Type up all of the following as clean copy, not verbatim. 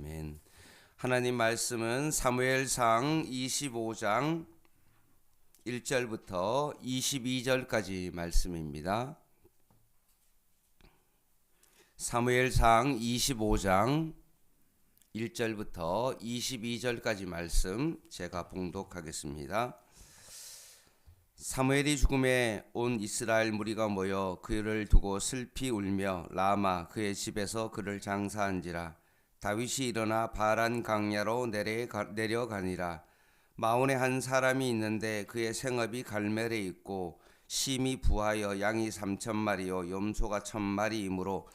아멘. 하나님 말씀은 사무엘상 25장 1절부터 22절까지 말씀입니다. 사무엘상 25장 1절부터 22절까지 말씀 제가 봉독하겠습니다. 사무엘이 죽음에 온 이스라엘 무리가 모여 그를 두고 슬피 울며 라마 그의 집에서 그를 장사한지라. 다윗이 일어나 바란 강야로 내려가니라. 마온에 한 사람이 있는데 그의 생업이 갈멜에 있고 심이 부하여 양이 3,000마리요 염소가 1,000마리이므로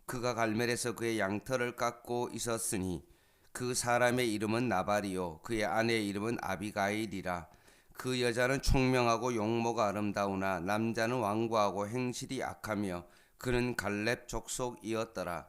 그가 갈멜에서 그의 양털을 깎고 있었으니 그 사람의 이름은 나발이요 그의 아내의 이름은 아비가일이라. 그 여자는 총명하고 용모가 아름다우나 남자는 완고하고 행실이 악하며 그는 갈렙 족속이었더라.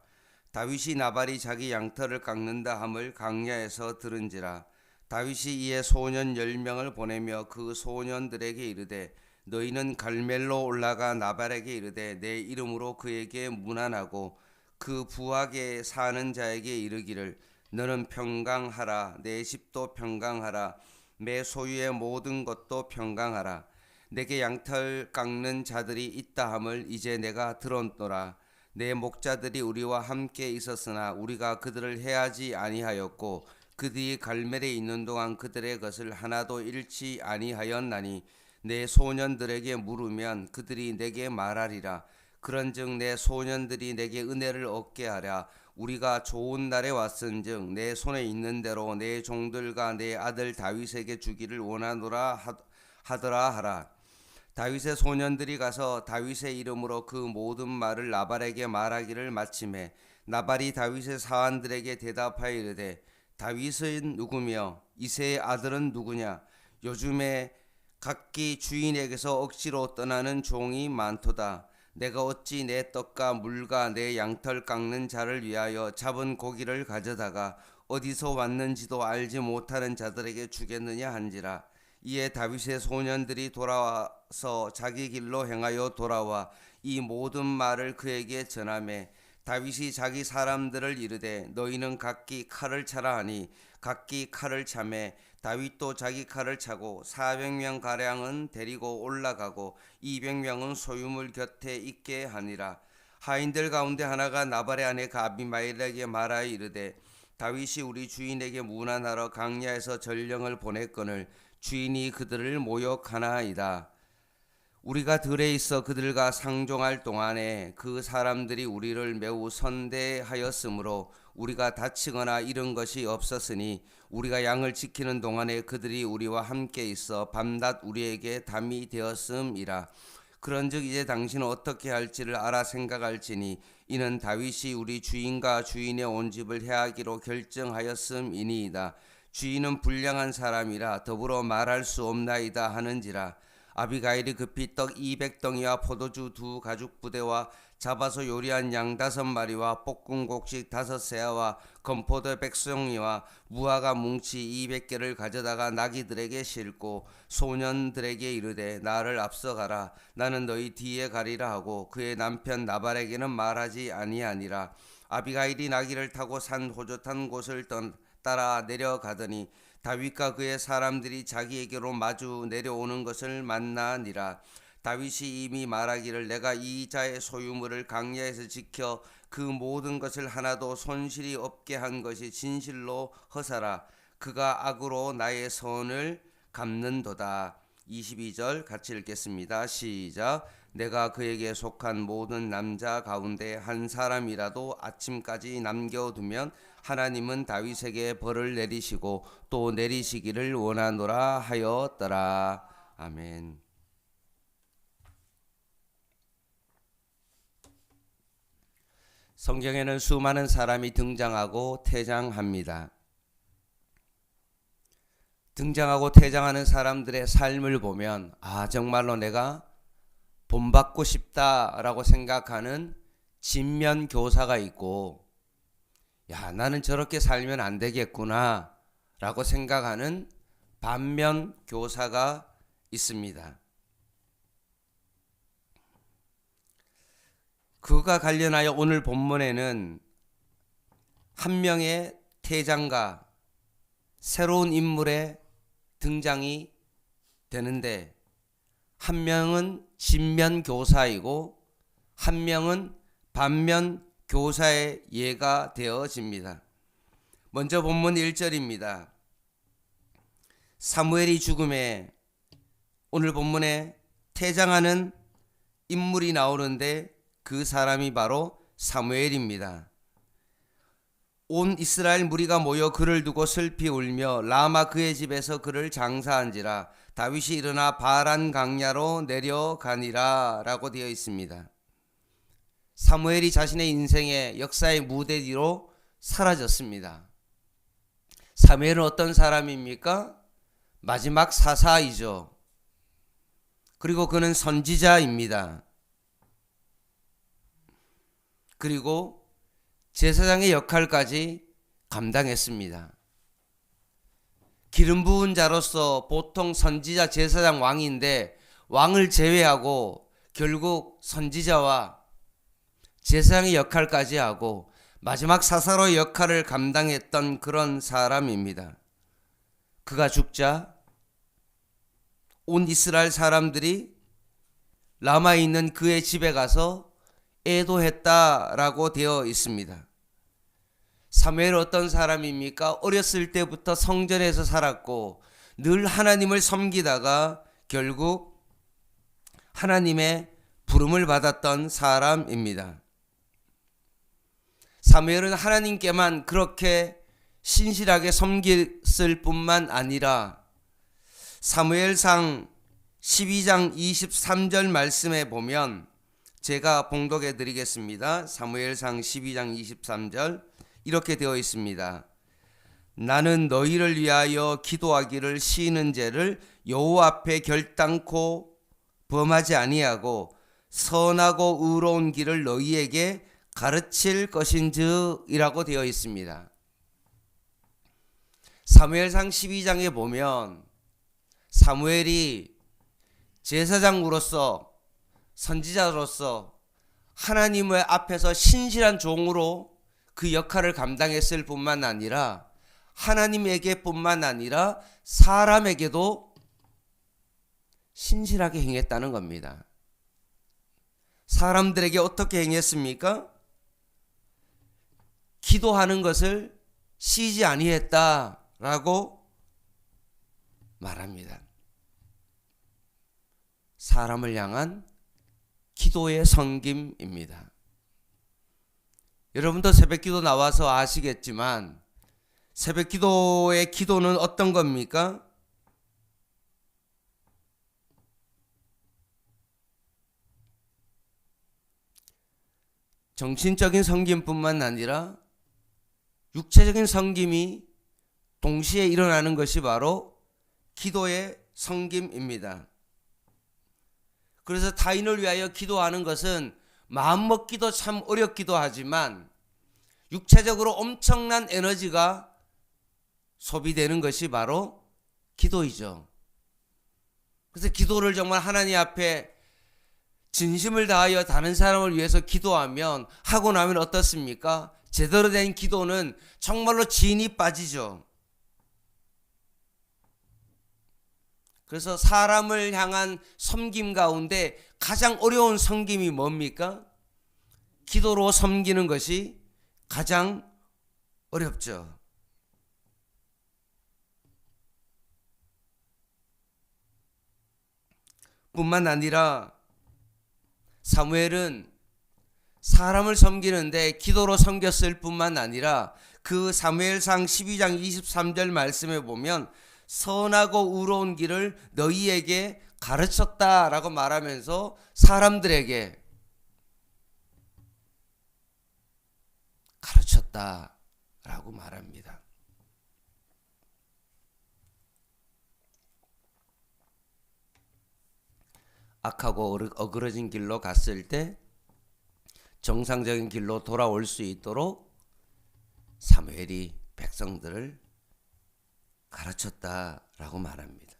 다윗이 나발이 자기 양털을 깎는다 함을 강야에서 들은지라. 다윗이 이에 소년 10명을 보내며 그 소년들에게 이르되 너희는 갈멜로 올라가 나발에게 이르되 내 이름으로 그에게 문안하고 그 부하게 사는 자에게 이르기를 너는 평강하라. 내 집도 평강하라. 내 소유의 모든 것도 평강하라. 내게 양털 깎는 자들이 있다 함을 이제 내가 들었노라. 내 목자들이 우리와 함께 있었으나 우리가 그들을 해하지 아니하였고 그들이 갈멜에 있는 동안 그들의 것을 하나도 잃지 아니하였나니 내 소년들에게 물으면 그들이 내게 말하리라. 그런즉 내 소년들이 내게 은혜를 얻게 하랴. 우리가 좋은 날에 왔은즉 내 손에 있는 대로 내 종들과 내 아들 다윗에게 주기를 원하노라 하더라 하라. 다윗의 소년들이 가서 다윗의 이름으로 그 모든 말을 나발에게 말하기를 마침에 나발이 다윗의 사환들에게 대답하여 이르되 다윗은 누구며 이새의 아들은 누구냐? 요즘에 각기 주인에게서 억지로 떠나는 종이 많도다. 내가 어찌 내 떡과 물과 내 양털 깎는 자를 위하여 잡은 고기를 가져다가 어디서 왔는지도 알지 못하는 자들에게 주겠느냐 한지라. 이에 다윗의 소년들이 돌아와서 자기 길로 행하여 돌아와 이 모든 말을 그에게 전하매 다윗이 자기 사람들을 이르되 너희는 각기 칼을 차라 하니 각기 칼을 차매 다윗도 자기 칼을 차고 400명 가량은 데리고 올라가고 200명은 소유물 곁에 있게 하니라. 하인들 가운데 하나가 나발의 아내 아비마일에게 말하여 이르되 다윗이 우리 주인에게 문안하러 강야에서 전령을 보냈거늘 주인이 그들을 모욕하나이다. 우리가 들에 있어 그들과 상종할 동안에 그 사람들이 우리를 매우 선대하였으므로 우리가 다치거나 잃은 것이 없었으니 우리가 양을 지키는 동안에 그들이 우리와 함께 있어 밤낮 우리에게 담이 되었음이라. 그런즉 이제 당신은 어떻게 할지를 알아 생각할지니 이는 다윗이 우리 주인과 주인의 온 집을 해하기로 결정하였음이니이다. 주인은 불량한 사람이라 더불어 말할 수 없나이다 하는지라. 아비가일이 급히 떡 200덩이와 포도주 2가죽부대와 잡아서 요리한 양 5마리와 볶은 곡식 5세아와 건포도 100송이와 무화과 뭉치 200개를 가져다가 나귀들에게 싣고 소년들에게 이르되 나를 앞서가라. 나는 너희 뒤에 가리라 하고 그의 남편 나발에게는 말하지 아니하니라. 아비가일이 나귀를 타고 산 호젓한 곳을 따라 내려가더니 다윗과 그의 사람들이 자기에게로 마주 내려오는 것을 만나니라. 다윗이 이미 말하기를 내가 이 자의 소유물을 강야에서 지켜 그 모든 것을 하나도 손실이 없게 한 것이 진실로 허사라. 그가 악으로 나의 선을 갚는도다. 22절 같이 읽겠습니다. 시작. 내가 그에게 속한 모든 남자 가운데 한 사람이라도 아침까지 남겨두면 하나님은 다윗에게 벌을 내리시고 또 내리시기를 원하노라 하였더라. 아멘. 성경에는 수많은 사람이 등장하고 퇴장합니다. 등장하고 퇴장하는 사람들의 삶을 보면 정말로 내가 본받고 싶다라고 생각하는 진면 교사가 있고 나는 저렇게 살면 안 되겠구나 라고 생각하는 반면 교사가 있습니다. 그가 관련하여 오늘 본문에는 한 명의 태장과 새로운 인물의 등장이 되는데, 한 명은 진면 교사이고 한 명은 반면 교사의 예가 되어집니다. 먼저 본문 1절입니다. 사무엘이 죽음에 오늘 본문에 태장하는 인물이 나오는데 그 사람이 바로 사무엘입니다. 온 이스라엘 무리가 모여 그를 두고 슬피 울며 라마 그의 집에서 그를 장사한지라. 다윗이 일어나 바란 강야로 내려가니라 라고 되어 있습니다. 사무엘이 자신의 인생의 역사의 무대 뒤로 사라졌습니다. 사무엘은 어떤 사람입니까? 마지막 사사이죠. 그리고 그는 선지자입니다. 그리고 제사장의 역할까지 감당했습니다. 기름 부은 자로서 보통 선지자, 제사장, 왕인데 왕을 제외하고 결국 선지자와 제사장의 역할까지 하고 마지막 사사로의 역할을 감당했던 그런 사람입니다. 그가 죽자 온 이스라엘 사람들이 라마에 있는 그의 집에 가서 애도했다라고 되어 있습니다. 사무엘은 어떤 사람입니까? 어렸을 때부터 성전에서 살았고 늘 하나님을 섬기다가 결국 하나님의 부름을 받았던 사람입니다. 사무엘은 하나님께만 그렇게 신실하게 섬겼을 뿐만 아니라 사무엘상 12장 23절 말씀에 보면 제가 봉독해 드리겠습니다. 사무엘상 12장 23절 이렇게 되어 있습니다. 나는 너희를 위하여 기도하기를 시이는 죄를 여호와 앞에 결단코 범하지 아니하고 선하고 의로운 길을 너희에게 가르칠 것인지이라고 되어 있습니다. 사무엘상 12장에 보면 사무엘이 제사장으로서 선지자로서 하나님의 앞에서 신실한 종으로 그 역할을 감당했을 뿐만 아니라 하나님에게 뿐만 아니라 사람에게도 신실하게 행했다는 겁니다. 사람들에게 어떻게 행했습니까? 기도하는 것을 쉬지 아니했다라고 말합니다. 사람을 향한 기도의 섬김입니다. 여러분도 새벽기도 나와서 아시겠지만 새벽기도의 기도는 어떤 겁니까? 정신적인 섬김뿐만 아니라 육체적인 섬김이 동시에 일어나는 것이 바로 기도의 섬김입니다. 그래서 타인을 위하여 기도하는 것은 마음먹기도 참 어렵기도 하지만 육체적으로 엄청난 에너지가 소비되는 것이 바로 기도이죠. 그래서 기도를 정말 하나님 앞에 진심을 다하여 다른 사람을 위해서 기도하면 하고 나면 어떻습니까? 제대로 된 기도는 정말로 진이 빠지죠. 그래서 사람을 향한 섬김 가운데 가장 어려운 섬김이 뭡니까? 기도로 섬기는 것이 가장 어렵죠. 뿐만 아니라 사무엘은 사람을 섬기는데 기도로 섬겼을 뿐만 아니라 그 사무엘상 12장 23절 말씀에 보면 선하고 의로운 길을 너희에게 가르쳤다라고 말하면서 사람들에게 가르쳤다라고 말합니다. 악하고 어그러진 길로 갔을 때 정상적인 길로 돌아올 수 있도록 사무엘이 백성들을 가르쳤다라고 말합니다.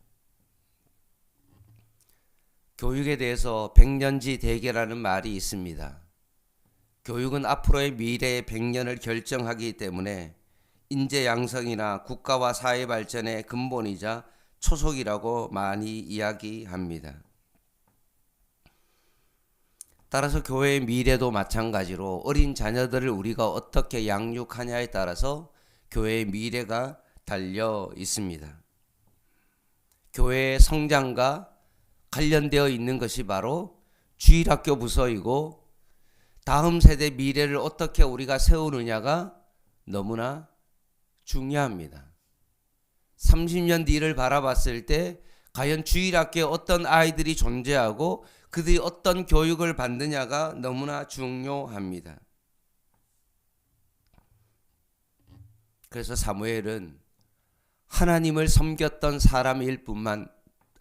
교육에 대해서 백년지 대계라는 말이 있습니다. 교육은 앞으로의 미래의 100년을 결정하기 때문에 인재 양성이나 국가와 사회 발전의 근본이자 초석이라고 많이 이야기합니다. 따라서 교회의 미래도 마찬가지로 어린 자녀들을 우리가 어떻게 양육하냐에 따라서 교회의 미래가 달려 있습니다. 교회의 성장과 관련되어 있는 것이 바로 주일학교 부서이고 다음 세대 미래를 어떻게 우리가 세우느냐가 너무나 중요합니다. 30년 뒤를 바라봤을 때 과연 주일학교에 어떤 아이들이 존재하고 그들이 어떤 교육을 받느냐가 너무나 중요합니다. 그래서 사무엘은 하나님을 섬겼던 사람일 뿐만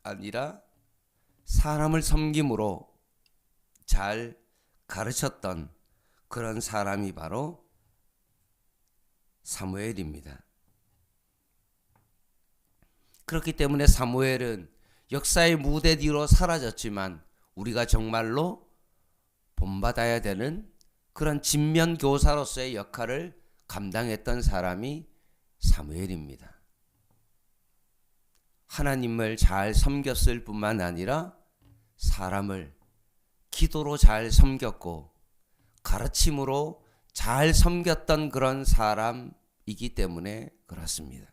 아니라 사람을 섬김으로 잘 가르쳤던 그런 사람이 바로 사무엘입니다. 그렇기 때문에 사무엘은 역사의 무대 뒤로 사라졌지만 우리가 정말로 본받아야 되는 그런 진면교사로서의 역할을 감당했던 사람이 사무엘입니다. 하나님을 잘 섬겼을 뿐만 아니라 사람을 기도로 잘 섬겼고 가르침으로 잘 섬겼던 그런 사람이기 때문에 그렇습니다.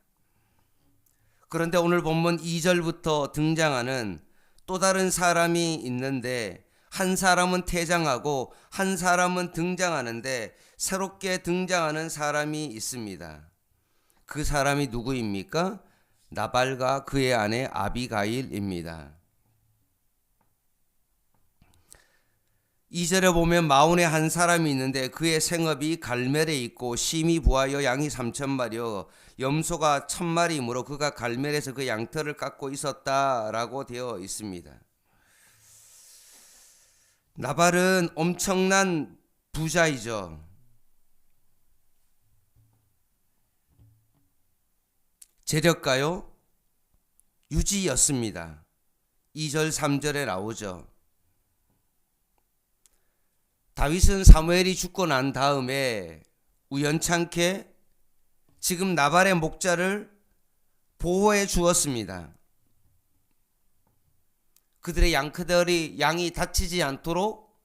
그런데 오늘 본문 2절부터 등장하는 또 다른 사람이 있는데 한 사람은 퇴장하고 한 사람은 등장하는데 새롭게 등장하는 사람이 있습니다. 그 사람이 누구입니까? 나발과 그의 아내 아비가일입니다. 2절에 보면 마온에 한 사람이 있는데 그의 생업이 갈멜에 있고 심이 부하여 양이 3,000마리여 염소가 1,000마리이므로 그가 갈멜에서 그 양털을 깎고 있었다라고 되어 있습니다. 나발은 엄청난 부자이죠. 재력가요? 유지였습니다. 2절 3절에 나오죠. 다윗은 사무엘이 죽고 난 다음에 우연찮게 지금 나발의 목자를 보호해 주었습니다. 그들의 양이 다치지 않도록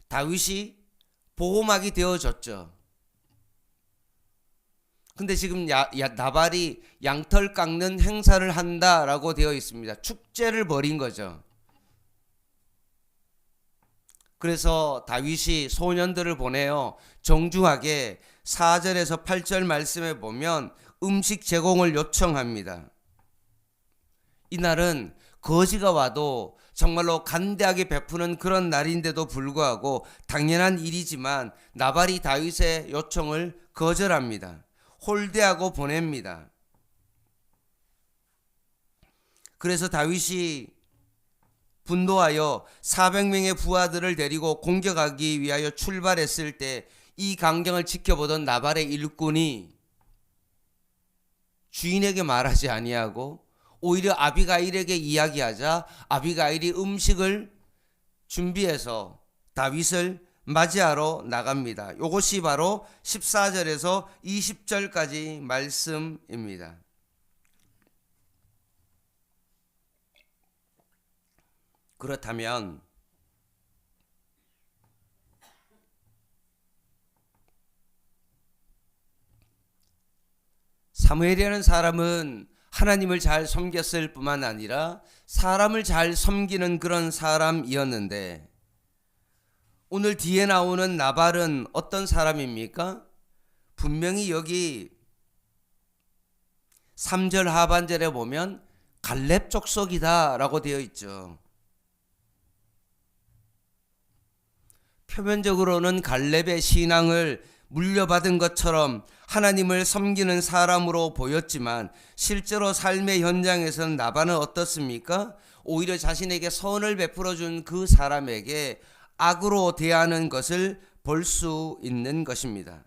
다윗이 보호막이 되어줬죠. 근데 지금 나발이 양털 깎는 행사를 한다라고 되어 있습니다. 축제를 벌인 거죠. 그래서 다윗이 소년들을 보내어 정중하게 4절에서 8절 말씀에 보면 음식 제공을 요청합니다. 이날은 거지가 와도 정말로 간대하게 베푸는 그런 날인데도 불구하고 당연한 일이지만 나발이 다윗의 요청을 거절합니다. 홀대하고 보냅니다. 그래서 다윗이 분노하여 400명의 부하들을 데리고 공격하기 위하여 출발했을 때 이 광경을 지켜보던 나발의 일꾼이 주인에게 말하지 아니하고 오히려 아비가일에게 이야기하자 아비가일이 음식을 준비해서 다윗을 맞이하러 나갑니다. 이것이 바로 14절에서 20절까지 말씀입니다. 그렇다면 사무엘이라는 사람은 하나님을 잘 섬겼을 뿐만 아니라 사람을 잘 섬기는 그런 사람이었는데 오늘 뒤에 나오는 나발은 어떤 사람입니까? 분명히 여기 3절 하반절에 보면 갈렙 족속이다 라고 되어 있죠. 표면적으로는 갈렙의 신앙을 물려받은 것처럼 하나님을 섬기는 사람으로 보였지만 실제로 삶의 현장에서는 나발은 어떻습니까? 오히려 자신에게 선을 베풀어 준 그 사람에게 악으로 대하는 것을 볼 수 있는 것입니다.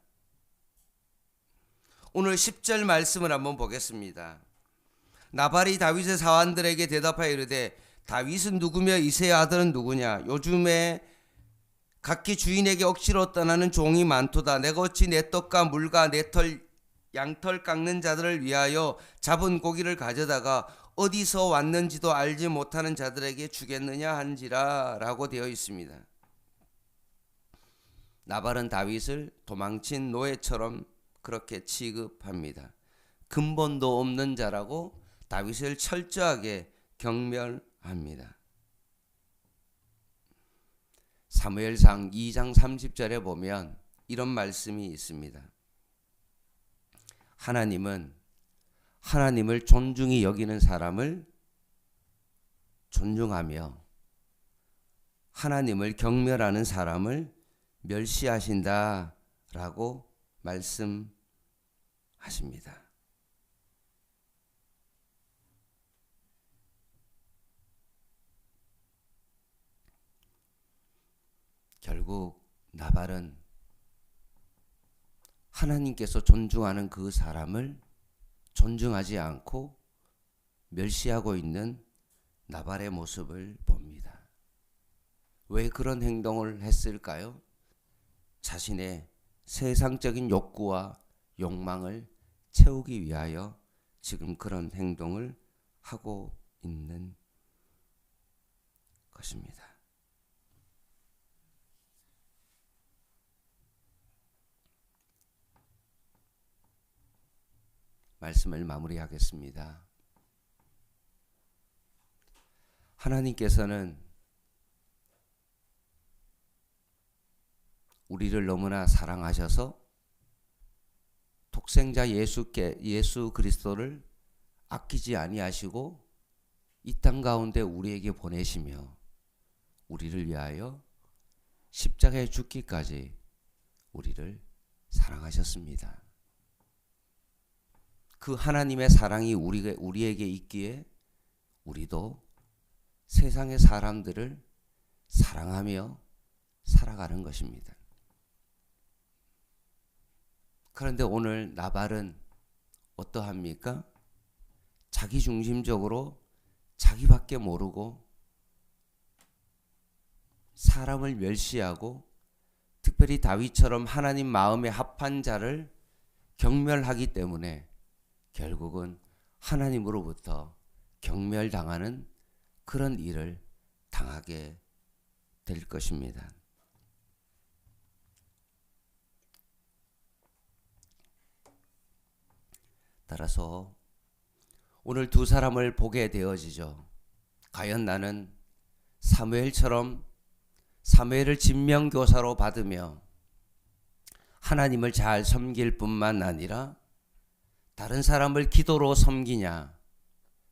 오늘 10절 말씀을 한번 보겠습니다. 나발이 다윗의 사환들에게 대답하여 이르되 다윗은 누구며 이새의 아들은 누구냐? 요즘에 각기 주인에게 억지로 떠나는 종이 많도다. 내가 어찌 내 떡과 물과 내 털 양털 깎는 자들을 위하여 잡은 고기를 가져다가 어디서 왔는지도 알지 못하는 자들에게 주겠느냐 한지라 라고 되어 있습니다. 나발은 다윗을 도망친 노예처럼 그렇게 취급합니다. 근본도 없는 자라고 다윗을 철저하게 경멸합니다. 사무엘상 2장 30절에 보면 이런 말씀이 있습니다. 하나님은 하나님을 존중히 여기는 사람을 존중하며 하나님을 경멸하는 사람을 멸시하신다라고 말씀하십니다. 결국 나발은 하나님께서 존중하는 그 사람을 존중하지 않고 멸시하고 있는 나발의 모습을 봅니다. 왜 그런 행동을 했을까요? 자신의 세상적인 욕구와 욕망을 채우기 위하여 지금 그런 행동을 하고 있는 것입니다. 말씀을 마무리하겠습니다. 하나님께서는 우리를 너무나 사랑하셔서 독생자 예수 그리스도를 아끼지 아니하시고 이 땅 가운데 우리에게 보내시며 우리를 위하여 십자가에 죽기까지 우리를 사랑하셨습니다. 그 하나님의 사랑이 우리에게 있기에 우리도 세상의 사람들을 사랑하며 살아가는 것입니다. 그런데 오늘 나발은 어떠합니까? 자기중심적으로 자기밖에 모르고 사람을 멸시하고 특별히 다윗처럼 하나님 마음에 합한 자를 경멸하기 때문에 결국은 하나님으로부터 경멸당하는 그런 일을 당하게 될 것입니다. 따라서 오늘 두 사람을 보게 되어지죠. 과연 나는 사무엘처럼 사무엘을 진명교사로 받으며 하나님을 잘 섬길 뿐만 아니라 다른 사람을 기도로 섬기냐,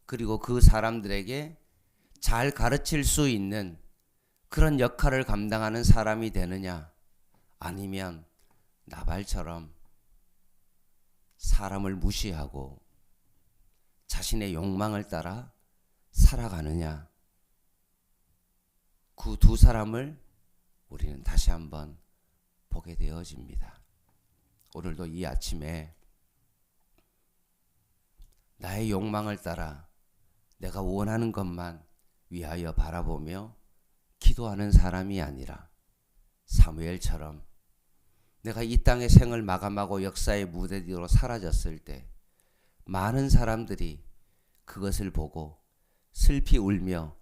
그리고 그 사람들에게 잘 가르칠 수 있는 그런 역할을 감당하는 사람이 되느냐, 아니면 나발처럼 사람을 무시하고 자신의 욕망을 따라 살아가느냐, 그 두 사람을 우리는 다시 한번 보게 되어집니다. 오늘도 이 아침에 나의 욕망을 따라 내가 원하는 것만 위하여 바라보며 기도하는 사람이 아니라 사무엘처럼 내가 이 땅의 생을 마감하고 역사의 무대 뒤로 사라졌을 때 많은 사람들이 그것을 보고 슬피 울며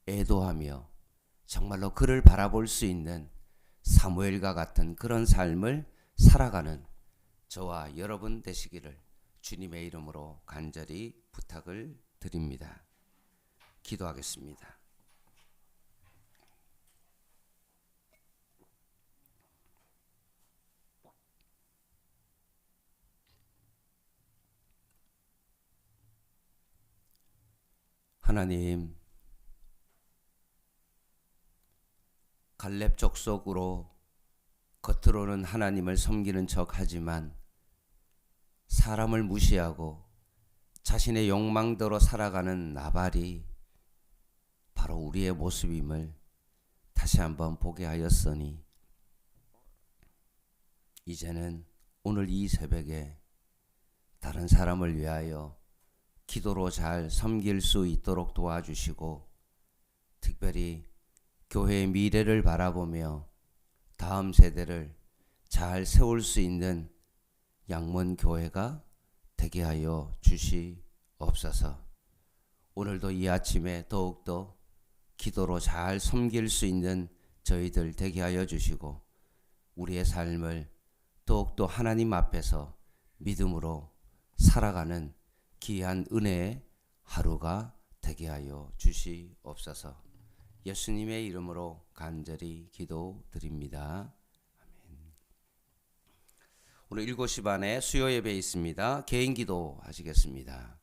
애도하며 정말로 그를 바라볼 수 있는 사무엘과 같은 그런 삶을 살아가는 저와 여러분 되시기를 주님의 이름으로 간절히 부탁을 드립니다. 기도하겠습니다. 하나님, 갈렙 족속으로 겉으로는 하나님을 섬기는 척 하지만 사람을 무시하고 자신의 욕망대로 살아가는 나발이 바로 우리의 모습임을 다시 한번 보게 하였으니 이제는 오늘 이 새벽에 다른 사람을 위하여 기도로 잘 섬길 수 있도록 도와주시고, 특별히 교회의 미래를 바라보며 다음 세대를 잘 세울 수 있는 양문 교회가 되게 하여 주시옵소서. 오늘도 이 아침에 더욱더 기도로 잘 섬길 수 있는 저희들 되게 하여 주시고 우리의 삶을 더욱더 하나님 앞에서 믿음으로 살아가는 귀한 은혜의 하루가 되게 하여 주시옵소서. 예수님의 이름으로 간절히 기도드립니다. 아멘. 오늘 7시 반에 수요 예배 있습니다. 개인 기도 하시겠습니다.